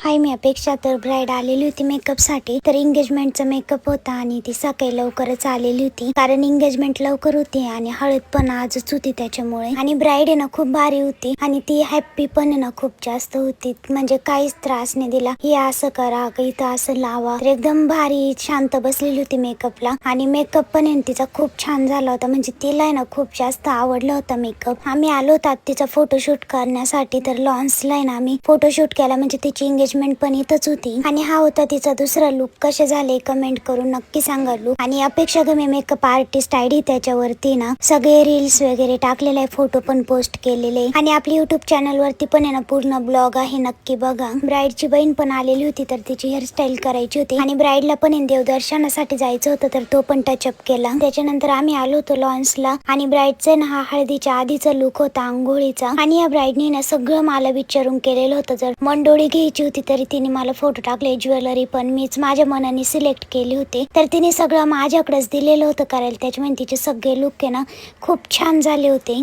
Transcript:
हाय, मी अपेक्षा. तर ब्राईड आलेली होती मेकअपसाठी. तर एंगेजमेंटचा मेकअप होता आणि ती सकाळी लवकरच आलेली होती, कारण एंगेजमेंट लवकर होती आणि हळद पण आजच होती त्याच्यामुळे. आणि ब्राईड आहे ना खूप भारी होती आणि ती हॅप्पी पण आहे ना खूप जास्त होती, म्हणजे काहीच त्रास नाही दिला. हे असं करा, इथं असं लावा. तर एकदम भारी शांत बसलेली होती मेकअपला. आणि मेकअप पण आहे ना तिचा खूप छान झाला होता, म्हणजे तिला आहे ना खूप जास्त आवडला होता मेकअप. आम्ही आलो होतो तिचा फोटोशूट करण्यासाठी. तर लॉन्सला आहे ना आम्ही फोटोशूट केला, म्हणजे तिची एंगेजमेंट पण इथंच होती. आणि हा होता तिचा दुसरा लुक. कसे झाले कमेंट करून नक्की सांगा लुक. आणि अपेक्षा गमे मेकअप आर्टिस्ट आयडी त्याच्यावरती ना सगळे रील्स वगैरे टाकलेले आहे, फोटो पण पोस्ट केलेले. आणि आपल्या युट्यूब चॅनल वरती पण आहे ना पूर्ण ब्लॉग आहे, नक्की बघा. ब्राईडची बहीण पण आलेली होती, तर तिची हेअरस्टाईल करायची होती. आणि ब्राईडला पण देवदर्शनासाठी जायचं होतं, तर तो पण टचअप केला. त्याच्यानंतर आम्ही आलो होतो लॉन्सला. आणि ब्राईडचा ना हा हळदीच्या आधीचा लुक होता, आंघोळीचा. आणि या ब्राईडने ना सगळं मला विचारून केलेलं होतं. जर मंडोळी घ्यायची होती तरी तिने मला फोटो टाकले, ज्वेलरी पण मीच माझ्या मनाने सिलेक्ट केली होती. तर तिने सगळं माझ्याकडेच दिलेलं होतं करायला. त्याच्यामुळे तिचे सगळे लुक आहे ना खूप छान झाले होते.